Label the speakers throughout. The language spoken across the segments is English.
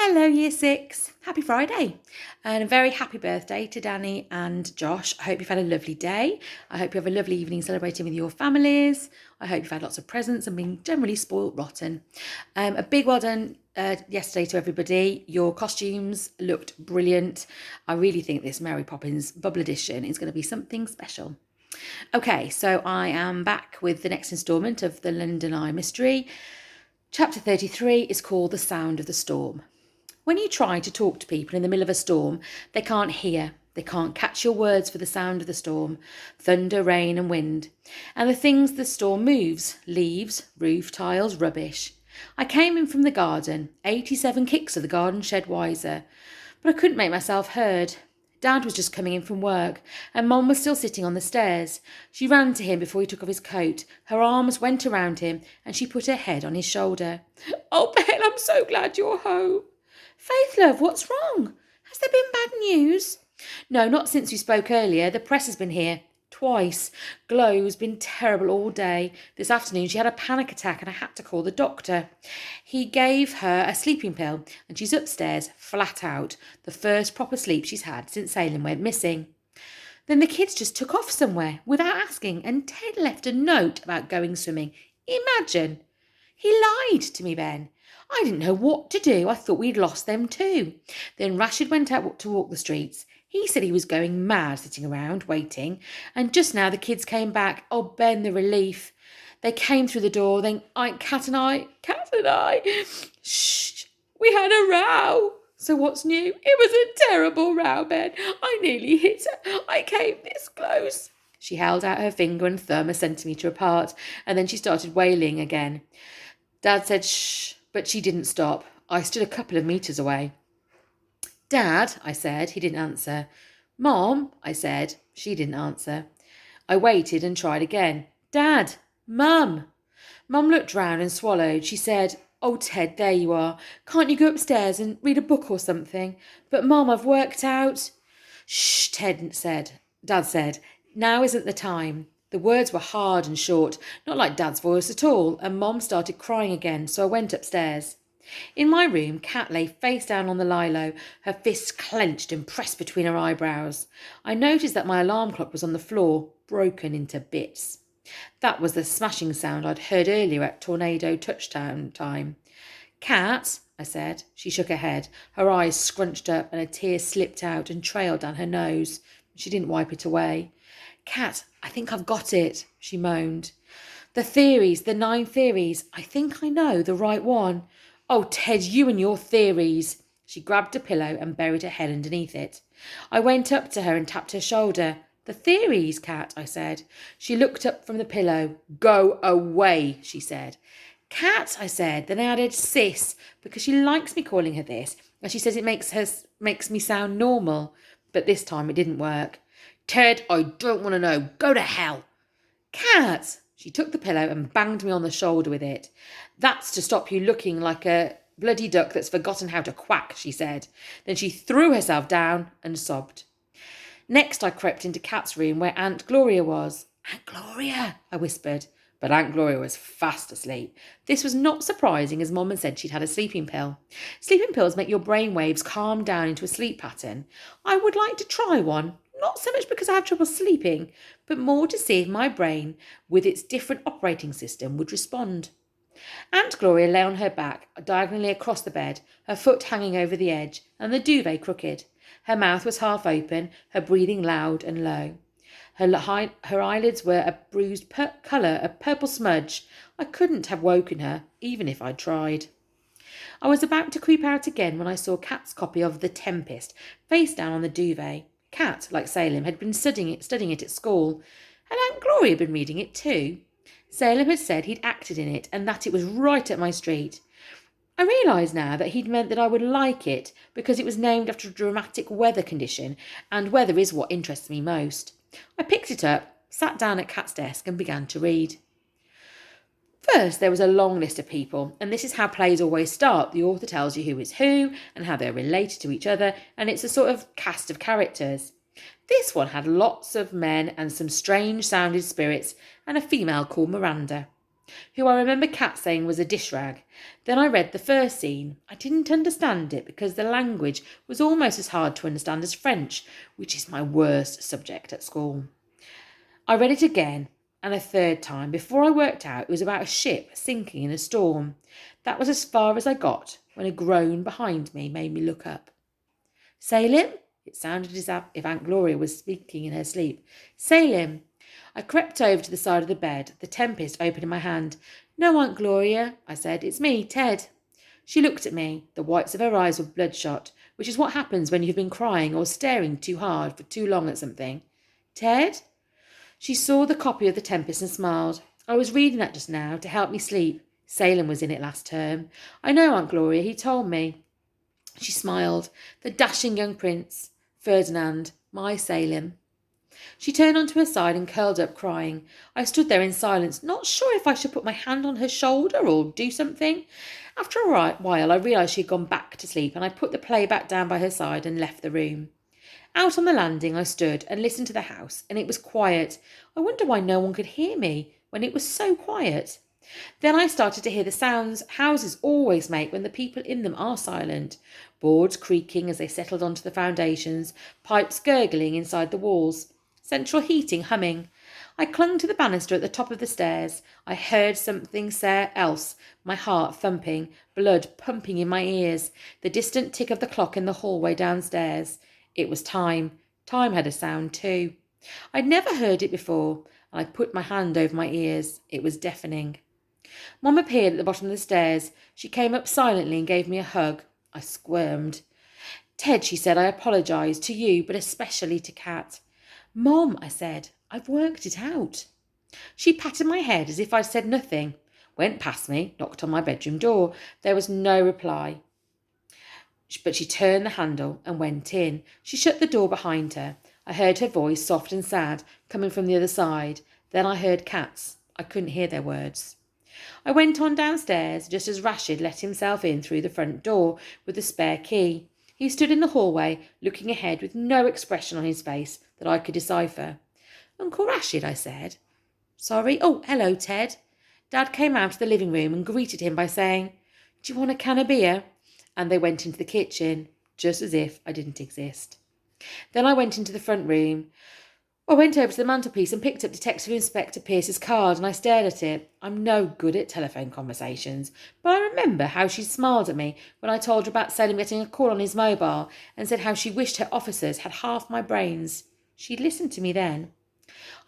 Speaker 1: Hello, Year 6. Happy Friday. And a very happy birthday to Danny and Josh. I hope you've had a lovely day. I hope you have a lovely evening celebrating with your families. I hope you've had lots of presents and been generally spoiled rotten. A big well done yesterday to everybody. Your costumes looked brilliant. I really think this Mary Poppins Bubble Edition is going to be something special. Okay, so I am back with the next instalment of the London Eye Mystery. Chapter 33 is called The Sound of the Storm. When you try to talk to people in the middle of a storm, they can't hear. They can't catch your words for the sound of the storm, thunder, rain and wind. And the things the storm moves, leaves, roof tiles, rubbish. I came in from the garden, 87 kicks of the garden shed wiser, but I couldn't make myself heard. Dad was just coming in from work, and Mum was still sitting on the stairs. She ran to him before he took off his coat. Her arms went around him, and she put her head on his shoulder. "Oh, Ben, I'm so glad you're home." "Faith, love, what's wrong? Has there been bad news?" "No, not since we spoke earlier. The press has been here. Twice. Glow's been terrible all day. This afternoon she had a panic attack and I had to call the doctor. He gave her a sleeping pill and she's upstairs, flat out. The first proper sleep she's had since Salem went missing. Then the kids just took off somewhere without asking and Ted left a note about going swimming. Imagine. He lied to me, Ben. I didn't know what to do. I thought we'd lost them too. Then Rashid went out to walk the streets. He said he was going mad sitting around, waiting. And just now the kids came back. Oh, Ben, the relief. They came through the door. Then Kat and I, shh, we had a row. So what's new? It was a terrible row, Ben. I nearly hit her. I came this close. She held out her finger and thumb a centimetre apart, and then she started wailing again. Dad said, shh, but she didn't stop. I stood a couple of metres away. "Dad," I said. He didn't answer. "Mom," I said. She didn't answer. I waited and tried again. "Dad! Mum!" Mum looked round and swallowed. She said, "Oh, Ted, there you are. Can't you go upstairs and read a book or something?" "But, Mum, I've worked out." "Shh," Dad said. "Now isn't the time." The words were hard and short, not like Dad's voice at all, and Mom started crying again, so I went upstairs. In my room, Kat lay face down on the lilo, her fists clenched and pressed between her eyebrows. I noticed that my alarm clock was on the floor, broken into bits. That was the smashing sound I'd heard earlier at tornado touchdown time. "Kat," I said. She shook her head. Her eyes scrunched up and a tear slipped out and trailed down her nose. She didn't wipe it away. "Kat, I think I've got it," she moaned. The 9 theories. I think I know the right one." "Oh, Ted, you and your theories." She grabbed a pillow and buried her head underneath it. I went up to her and tapped her shoulder. "The theories, Kat," I said. She looked up from the pillow. "Go away," she said. "Kat," I said. Then I added sis, because she likes me calling her this, and she says it makes me sound normal. But this time it didn't work. "Ted, I don't want to know. Go to hell." "Kat!" She took the pillow and banged me on the shoulder with it. "That's to stop you looking like a bloody duck that's forgotten how to quack," she said. Then she threw herself down and sobbed. Next I crept into Kat's room where Aunt Gloria was. "Aunt Gloria," I whispered. But Aunt Gloria was fast asleep. This was not surprising as Mum had said she'd had a sleeping pill. Sleeping pills make your brain waves calm down into a sleep pattern. I would like to try one. Not so much because I have trouble sleeping, but more to see if my brain, with its different operating system, would respond. Aunt Gloria lay on her back, diagonally across the bed, her foot hanging over the edge, and the duvet crooked. Her mouth was half open, her breathing loud and low. Her eyelids were a bruised colour, a purple smudge. I couldn't have woken her, even if I'd tried. I was about to creep out again when I saw Kat's copy of The Tempest, face down on the duvet. Kat, like Salem, had been studying it at school. Had Aunt Gloria been reading it too? Salem had said he'd acted in it and that it was right up my street. I realised now that he'd meant that I would like it because it was named after a dramatic weather condition, and weather is what interests me most. I picked it up, sat down at Kat's desk and began to read. First, there was a long list of people, and this is how plays always start. The author tells you who is who and how they're related to each other, and it's a sort of cast of characters. This one had lots of men and some strange-sounding spirits and a female called Miranda. who I remember Kat saying was a dish rag. Then I read the first scene. I didn't understand it because the language was almost as hard to understand as French, which is my worst subject at school. I read it again and a third time before I worked out it was about a ship sinking in a storm. That was as far as I got when a groan behind me made me look up. Salim? It sounded as if Aunt Gloria was speaking in her sleep. Salim. I crept over to the side of the bed, the Tempest open in my hand. No, Aunt Gloria, I said. It's me, Ted. She looked at me. The whites of her eyes were bloodshot, which is what happens when you've been crying or staring too hard for too long at something. Ted? She saw the copy of the Tempest and smiled. I was reading that just now to help me sleep. Salem was in it last term. I know, Aunt Gloria, he told me. She smiled. The dashing young prince. Ferdinand. My Salem. She turned onto her side and curled up, crying. I stood there in silence, not sure if I should put my hand on her shoulder or do something. After a while, I realised she had gone back to sleep, and I put the play back down by her side and left the room. Out on the landing, I stood and listened to the house, and it was quiet. I wonder why no one could hear me when it was so quiet. Then I started to hear the sounds houses always make when the people in them are silent. Boards creaking as they settled onto the foundations, pipes gurgling inside the walls, central heating humming. I clung to the banister at the top of the stairs. I heard something else, my heart thumping, blood pumping in my ears, the distant tick of the clock in the hallway downstairs. It was time. Time had a sound too. I'd never heard it before, and I put my hand over my ears. It was deafening. Mum appeared at the bottom of the stairs. She came up silently and gave me a hug. I squirmed. Ted, she said, I apologise to you, but especially to Kat. Mum, I said, I've worked it out. She patted my head as if I'd said nothing, went past me, knocked on my bedroom door. There was no reply. But she turned the handle and went in. She shut the door behind her. I heard her voice, soft and sad, coming from the other side. Then I heard Kat's. I couldn't hear their words. I went on downstairs just as Rashid let himself in through the front door with the spare key. He stood in the hallway, looking ahead with no expression on his face that I could decipher. Uncle Rashid, I said. Sorry? Oh, hello, Ted. Dad came out of the living room and greeted him by saying, Do you want a can of beer? And they went into the kitchen, just as if I didn't exist. Then I went into the front room. I went over to the mantelpiece and picked up Detective Inspector Pierce's card, and I stared at it. I'm no good at telephone conversations, but I remember how she smiled at me when I told her about Salim getting a call on his mobile and said how she wished her officers had half my brains. She'd listened to me then.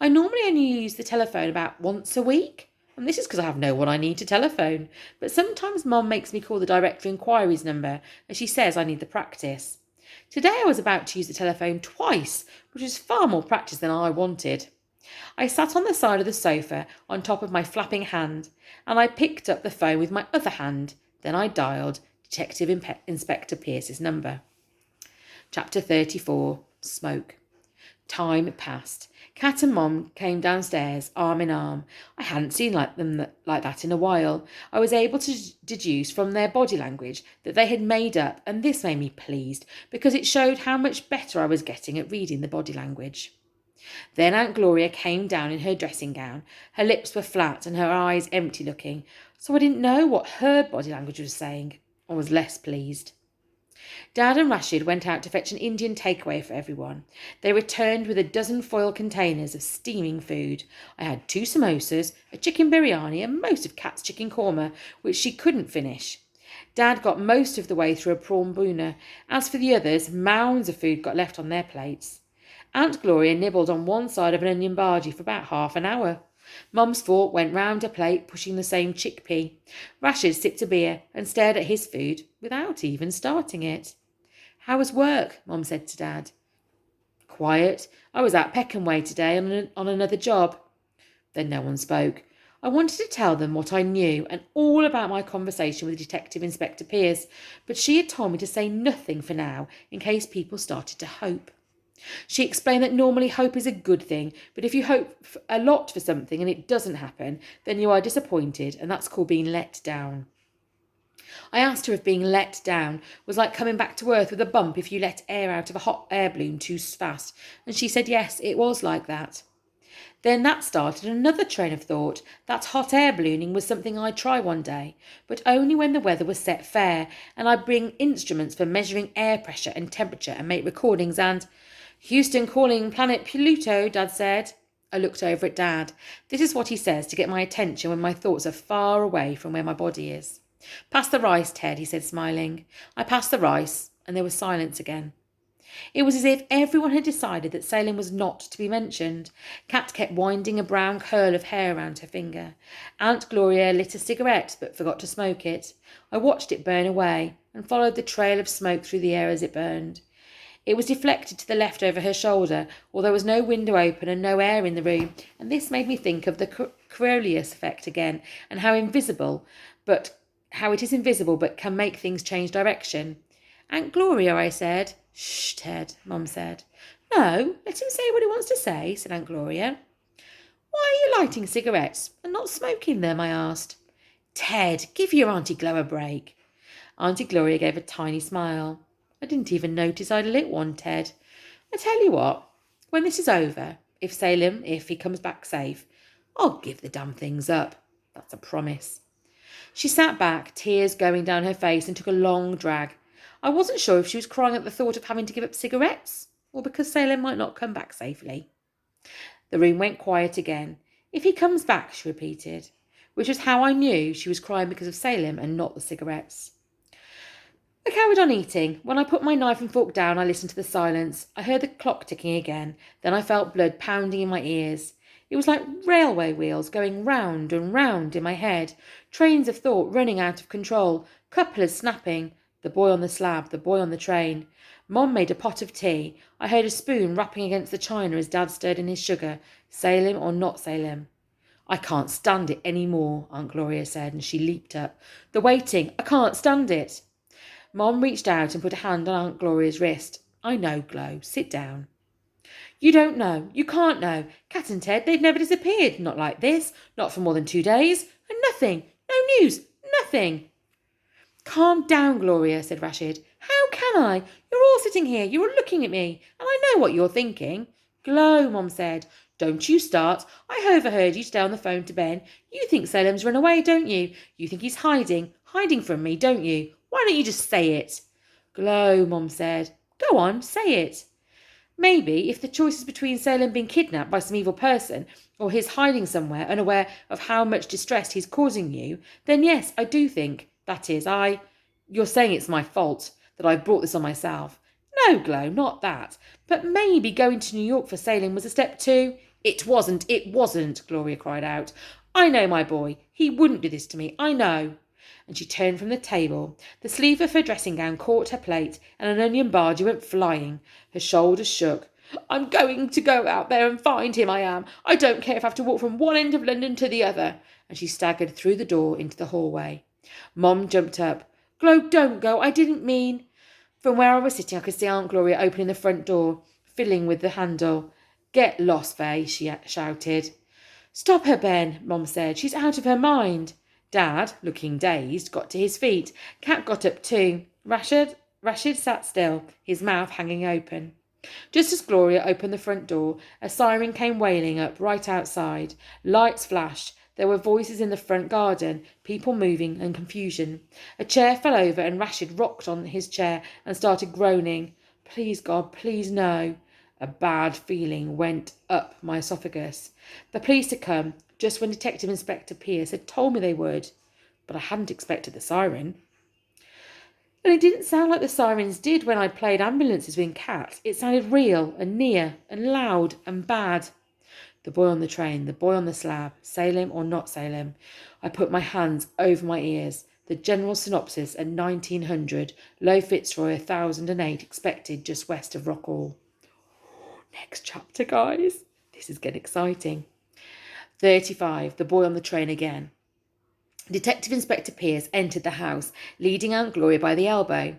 Speaker 1: I normally only use the telephone about once a week, and this is because I have no one I need to telephone, but sometimes Mum makes me call the Directory Inquiries number, as she says I need the practice. Today I was about to use the telephone twice, which was far more practice than I wanted. I sat on the side of the sofa on top of my flapping hand, and I picked up the phone with my other hand. Then I dialed Detective Inspector Pierce's number. Chapter 34. Smoke. Time passed. Kat and Mom came downstairs, arm in arm. I hadn't seen them like that in a while. I was able to deduce from their body language that they had made up, and this made me pleased, because it showed how much better I was getting at reading the body language. Then Aunt Gloria came down in her dressing gown. Her lips were flat and her eyes empty-looking, so I didn't know what her body language was saying. I was less pleased. Dad and Rashid went out to fetch an Indian takeaway for everyone. They returned with a dozen foil containers of steaming food. I had 2 samosas, a chicken biryani, and most of Kat's chicken korma, which she couldn't finish. Dad got most of the way through a prawn bhuna. As for the others, mounds of food got left on their plates. Aunt Gloria nibbled on one side of an onion bhaji for about half an hour. Mum's fork went round her plate, pushing the same chickpea. Rashid sipped a beer and stared at his food without even starting it. How was work? Mum said to Dad. Quiet. I was at Peckham Way today on another job. Then no one spoke. I wanted to tell them what I knew and all about my conversation with Detective Inspector Pierce, but she had told me to say nothing for now in case people started to hope. She explained that normally hope is a good thing, but if you hope a lot for something and it doesn't happen, then you are disappointed, and that's called being let down. I asked her if being let down was like coming back to earth with a bump if you let air out of a hot air balloon too fast, and she said yes, it was like that. Then that started another train of thought that hot air ballooning was something I'd try one day, but only when the weather was set fair, and I'd bring instruments for measuring air pressure and temperature and make recordings and... Houston calling planet Pluto, Dad said. I looked over at Dad. This is what he says to get my attention when my thoughts are far away from where my body is. Pass the rice, Ted, he said, smiling. I passed the rice, and there was silence again. It was as if everyone had decided that Salem was not to be mentioned. Kat kept winding a brown curl of hair around her finger. Aunt Gloria lit a cigarette but forgot to smoke it. I watched it burn away and followed the trail of smoke through the air as it burned. It was deflected to the left over her shoulder, although there was no window open and no air in the room, and this made me think of the Coriolis effect again, and how it is invisible but can make things change direction. Aunt Gloria, I said. Shh, Ted, Mum said. No, let him say what he wants to say, said Aunt Gloria. Why are you lighting cigarettes and not smoking them, I asked. Ted, give your Auntie Glo a break. Auntie Gloria gave a tiny smile. I didn't even notice I'd lit one, Ted. I tell you what, when this is over, if he comes back safe, I'll give the damn things up. That's a promise. She sat back, tears going down her face, and took a long drag. I wasn't sure if she was crying at the thought of having to give up cigarettes, or because Salem might not come back safely. The room went quiet again. If he comes back, she repeated, which was how I knew she was crying because of Salem and not the cigarettes. I carried on eating. When I put my knife and fork down, I listened to the silence. I heard the clock ticking again. Then I felt blood pounding in my ears. It was like railway wheels going round and round in my head. Trains of thought running out of control. Couplers snapping. The boy on the slab, the boy on the train. Mom made a pot of tea. I heard a spoon rapping against the china as Dad stirred in his sugar. Salem or not Salem? I can't stand it any more, Aunt Gloria said, and she leaped up. The waiting, I can't stand it. Mom reached out and put a hand on Aunt Gloria's wrist. I know, Glo. Sit down. You don't know. You can't know. Kat and Ted, they've never disappeared. Not like this. Not for more than 2 days. And nothing. No news. Nothing. Calm down, Gloria, said Rashid. How can I? You're all sitting here. You're looking at me. And I know what you're thinking. Glo, Mom said. Don't you start. I overheard you stay on the phone to Ben. You think Salem's run away, don't you? You think he's hiding from me, don't you? Why don't you just say it? Glo, Mom said. Go on, say it. Maybe if the choice is between Salem being kidnapped by some evil person or his hiding somewhere unaware of how much distress he's causing you, then yes, I do think, that is, You're saying it's my fault, that I've brought this on myself. No, Glo, not that. But maybe going to New York for Salem was a step too. It wasn't, Gloria cried out. I know my boy. He wouldn't do this to me, I know. And she turned from the table. The sleeve of her dressing gown caught her plate, and an onion bhaji went flying. Her shoulders shook. I'm going to go out there and find him, I am. I don't care if I have to walk from one end of London to the other. And she staggered through the door into the hallway. Mom jumped up. Glo, don't go. I didn't mean... From where I was sitting, I could see Aunt Gloria opening the front door, fiddling with the handle. Get lost, Faye, she shouted. Stop her, Ben, Mom said. She's out of her mind. Dad, looking dazed, got to his feet. Kat got up too. Rashid sat still, his mouth hanging open. Just as Gloria opened the front door, a siren came wailing up right outside. Lights flashed. There were voices in the front garden, people moving and confusion. A chair fell over and Rashid rocked on his chair and started groaning. Please, God, please no. A bad feeling went up my esophagus. The police had come just when Detective Inspector Pierce had told me they would, but I hadn't expected the siren. And it didn't sound like the sirens did when I played ambulances with Kat. It sounded real and near and loud and bad. The boy on the train, the boy on the slab, Salem or not Salem. I put my hands over my ears. The general synopsis at 1900, Low Fitzroy 1008 expected just west of Rockall. Next chapter, guys. This is getting exciting. 35, the boy on the train again. Detective Inspector Pierce entered the house, leading Aunt Gloria by the elbow.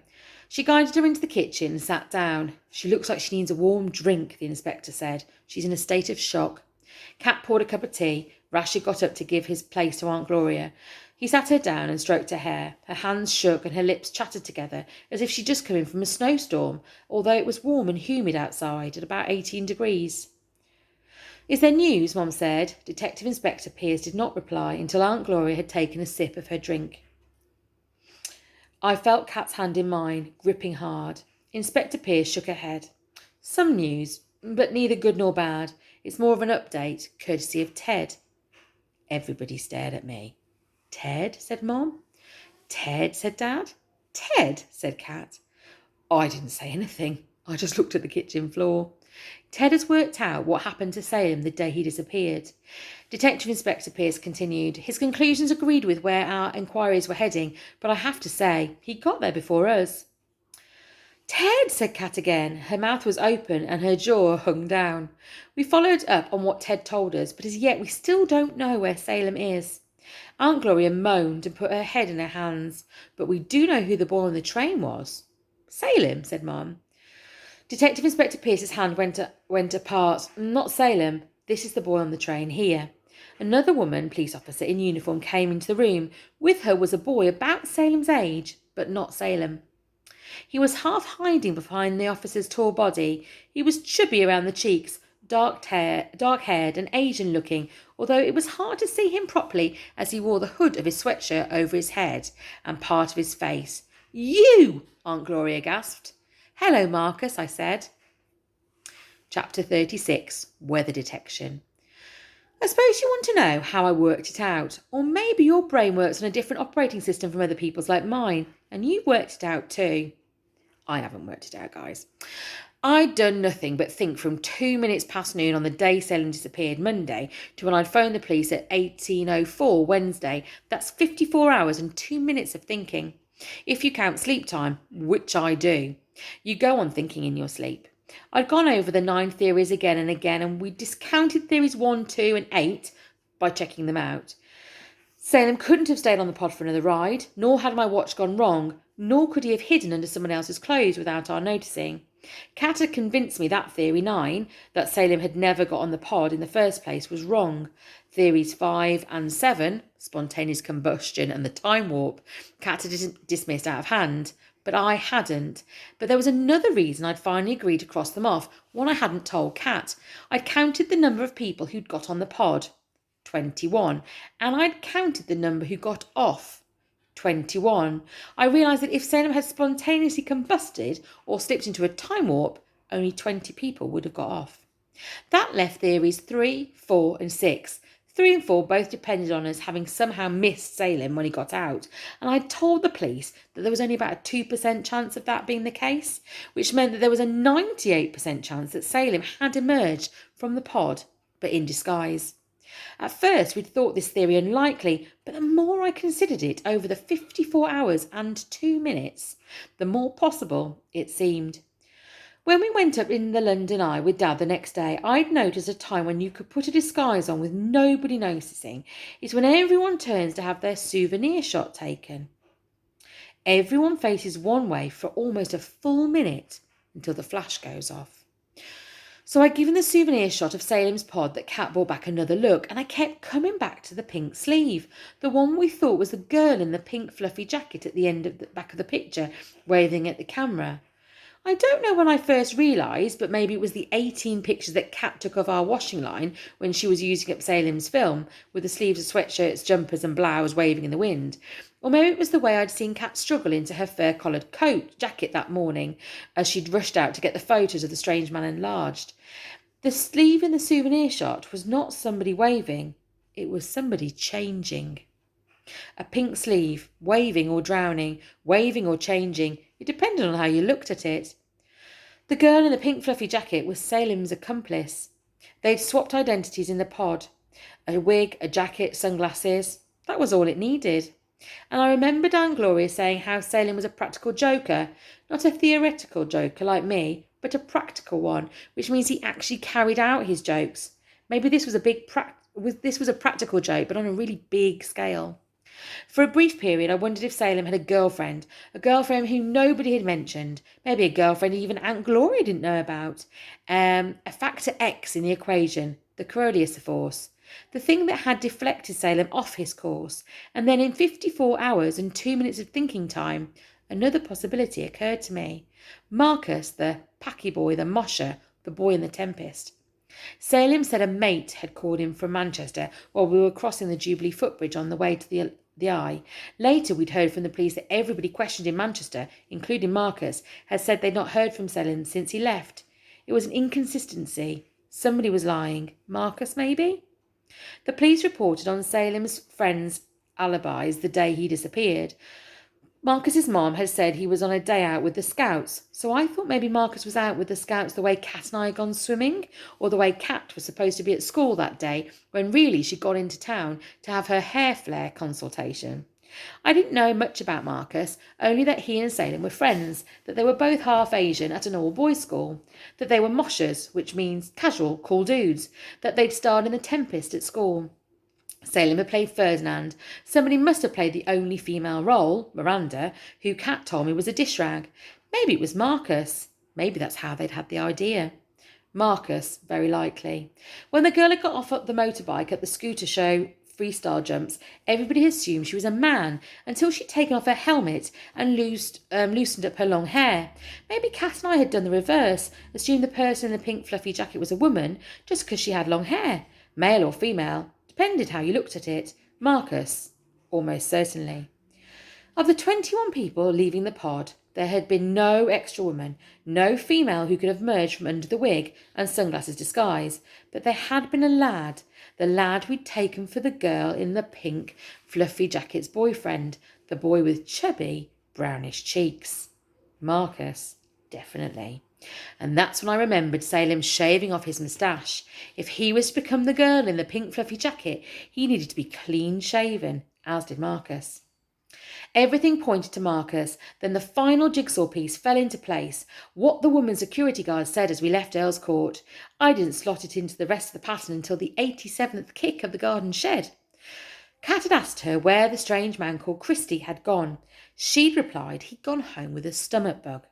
Speaker 1: She guided her into the kitchen and sat down. She looks like she needs a warm drink, the inspector said. She's in a state of shock. Kat poured a cup of tea. Rashid got up to give his place to Aunt Gloria. He sat her down and stroked her hair. Her hands shook and her lips chattered together as if she'd just come in from a snowstorm, although it was warm and humid outside at about 18 degrees. Is there news? Mum said. Detective Inspector Pearce did not reply until Aunt Gloria had taken a sip of her drink. I felt Kat's hand in mine, gripping hard. Inspector Pearce shook her head. Some news, but neither good nor bad. It's more of an update, courtesy of Ted. Everybody stared at me. Ted? Said Mum. Ted? Said Dad. Ted? Said Kat. I didn't say anything. I just looked at the kitchen floor. Ted has worked out what happened to Salem the day he disappeared. Detective Inspector Pearce continued. His conclusions agreed with where our inquiries were heading, but I have to say, he got there before us. Ted, said Kat again. Her mouth was open and her jaw hung down. We followed up on what Ted told us, but as yet we still don't know where Salem is. Aunt Gloria moaned and put her head in her hands, but we do know who the boy on the train was. Salem, said Mum. Detective Inspector Pearce's hand went apart. Not Salem. This is the boy on the train here. Another woman, police officer in uniform, came into the room. With her was a boy about Salem's age, but not Salem. He was half hiding behind the officer's tall body. He was chubby around the cheeks, dark-haired and Asian-looking, although it was hard to see him properly as he wore the hood of his sweatshirt over his head and part of his face. You! Aunt Gloria gasped. Hello, Marcus, I said. Chapter 36, Weather Detection. I suppose you want to know how I worked it out, or maybe your brain works on a different operating system from other people's like mine, and you've worked it out too. I haven't worked it out, guys. I'd done nothing but think from 2 minutes past noon on the day Salem disappeared, Monday, to when I'd phoned the police at 18:04 Wednesday. That's 54 hours and 2 minutes of thinking. If you count sleep time, which I do. You go on thinking in your sleep. I'd gone over the 9 theories again and again, and we discounted theories 1, 2 and 8 by checking them out. Salem couldn't have stayed on the pod for another ride, nor had my watch gone wrong, nor could he have hidden under someone else's clothes without our noticing. Kat had convinced me that theory 9, that Salem had never got on the pod in the first place, was wrong. Theories 5 and 7, spontaneous combustion and the time warp, Kat had dismissed out of hand. But I hadn't. But there was another reason I'd finally agreed to cross them off, one I hadn't told Kat. I'd counted the number of people who'd got on the pod, 21, and I'd counted the number who got off, 21. I realised that if Salem had spontaneously combusted or slipped into a time warp, only 20 people would have got off. That left theories 3, 4 and 6. 3 and 4 both depended on us having somehow missed Salem when he got out, and I told the police that there was only about a 2% chance of that being the case, which meant that there was a 98% chance that Salem had emerged from the pod, but in disguise. At first we'd thought this theory unlikely, but the more I considered it over the 54 hours and 2 minutes, the more possible it seemed. When we went up in the London Eye with Dad the next day, I'd noticed a time when you could put a disguise on with nobody noticing. It's when everyone turns to have their souvenir shot taken. Everyone faces one way for almost a full minute until the flash goes off. So I'd given the souvenir shot of Salem's pod that Kat brought back another look, and I kept coming back to the pink sleeve, the one we thought was the girl in the pink fluffy jacket at the end of the back of the picture, waving at the camera. I don't know when I first realised, but maybe it was the 18 pictures that Kat took of our washing line when she was using up Salem's film, with the sleeves of sweatshirts, jumpers and blouse waving in the wind. Or maybe it was the way I'd seen Kat struggle into her fur-collared jacket that morning as she'd rushed out to get the photos of the strange man enlarged. The sleeve in the souvenir shot was not somebody waving, it was somebody changing. A pink sleeve, waving or drowning, waving or changing, it depended on how you looked at it. The girl in the pink fluffy jacket was Salem's accomplice. They'd swapped identities in the pod. A wig, a jacket, sunglasses. That was all it needed. And I remembered Aunt Gloria saying how Salem was a practical joker, not a theoretical joker like me, but a practical one, which means he actually carried out his jokes. Maybe this was a practical joke, but on a really big scale. For a brief period, I wondered if Salem had a girlfriend who nobody had mentioned, maybe a girlfriend even Aunt Gloria didn't know about. A factor X in the equation, the Coriolis force, the thing that had deflected Salem off his course. And then in 54 hours and 2 minutes of thinking time, another possibility occurred to me. Marcus, the packy boy, the mosher, the boy in the Tempest. Salem said a mate had called in from Manchester while we were crossing the Jubilee footbridge on the way to the Eye. Later, we'd heard from the police that everybody questioned in Manchester, including Marcus, had said they'd not heard from Salem since he left. It was an inconsistency. Somebody was lying. Marcus, maybe? The police reported on Salem's friends' alibis the day he disappeared. Marcus's mom had said he was on a day out with the Scouts, so I thought maybe Marcus was out with the Scouts the way Kat and I had gone swimming, or the way Kat was supposed to be at school that day, when really she'd gone into town to have her hair flare consultation. I didn't know much about Marcus, only that he and Salem were friends, that they were both half Asian at an all-boys school, that they were moshers, which means casual, cool dudes, that they'd starred in The Tempest at school. Salem had played Ferdinand. Somebody must have played the only female role, Miranda, who Kat told me was a dish rag. Maybe it was Marcus. Maybe that's how they'd had the idea. Marcus, very likely. When the girl had got off the motorbike at the scooter show freestyle jumps, everybody assumed she was a man until she'd taken off her helmet and loosened up her long hair. Maybe Kat and I had done the reverse, assumed the person in the pink fluffy jacket was a woman just because she had long hair, male or female. Depended how you looked at it. Marcus, almost certainly. Of the 21 people leaving the pod, there had been no extra woman, no female who could have emerged from under the wig and sunglasses disguise, but there had been a lad, the lad we'd taken for the girl in the pink fluffy jacket's boyfriend, the boy with chubby, brownish cheeks. Marcus, definitely. And that's when I remembered Salem shaving off his moustache. If he was to become the girl in the pink fluffy jacket, he needed to be clean shaven, as did Marcus. Everything pointed to Marcus. Then the final jigsaw piece fell into place. What the woman security guard said as we left Earl's Court. I didn't slot it into the rest of the pattern until the 87th kick of the garden shed. Kat had asked her where the strange man called Christie had gone. She'd replied he'd gone home with a stomach bug.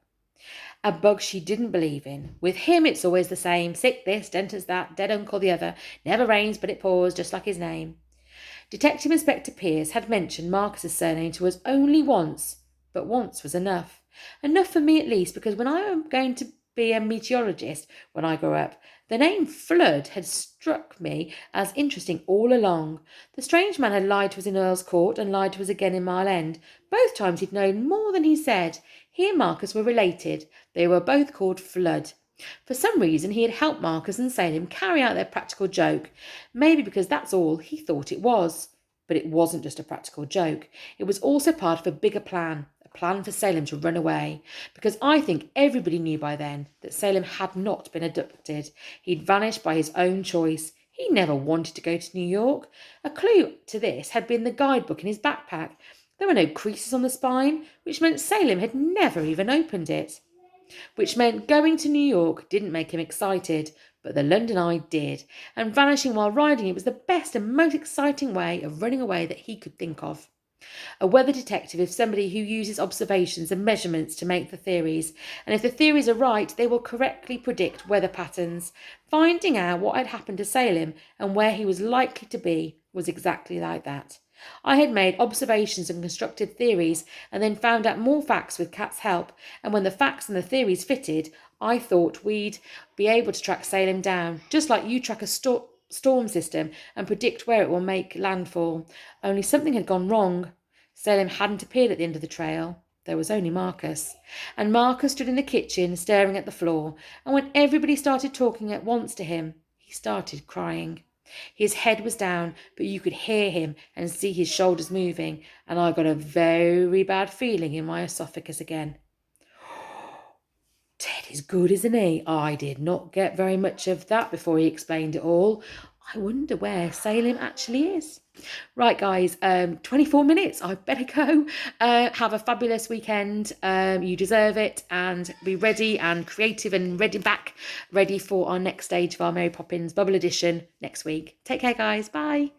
Speaker 1: A bug she didn't believe in. With him it's always the same. Sick this, dentist that, dead uncle the other. Never rains but it pours, just like his name. Detective Inspector Pierce had mentioned Marcus's surname to us only once, but once was enough. Enough for me at least, because when I am going to be a meteorologist when I grow up, the name Flood had struck me as interesting all along. The strange man had lied to us in Earl's Court and lied to us again in Mile End. Both times he'd known more than he said. He and Marcus were related. They were both called Flood. For some reason he had helped Marcus and Salem carry out their practical joke. Maybe because that's all he thought it was. But it wasn't just a practical joke. It was also part of a bigger plan. A plan for Salem to run away. Because I think everybody knew by then that Salem had not been abducted. He'd vanished by his own choice. He never wanted to go to New York. A clue to this had been the guidebook in his backpack. There were no creases on the spine, which meant Salem had never even opened it. Which meant going to New York didn't make him excited, but the London Eye did, and vanishing while riding it was the best and most exciting way of running away that he could think of. A weather detective is somebody who uses observations and measurements to make the theories, and if the theories are right, they will correctly predict weather patterns. Finding out what had happened to Salem and where he was likely to be was exactly like that. I had made observations and constructed theories and then found out more facts with Kat's help, and when the facts and the theories fitted, I thought we'd be able to track Salem down, just like you track a storm system and predict where it will make landfall. Only something had gone wrong. Salem hadn't appeared at the end of the trail. There was only Marcus. And Marcus stood in the kitchen staring at the floor, and when everybody started talking at once to him, he started crying. His head was down, but you could hear him and see his shoulders moving, and I got a very bad feeling in my esophagus again. Ted is good, isn't he? I did not get very much of that before he explained it all. I wonder where Salem actually is. Right, guys, 24 minutes. I better go. Have a fabulous weekend. You deserve it, and be ready and creative and ready for our next stage of our Mary Poppins Bubble Edition next week. Take care, guys. Bye.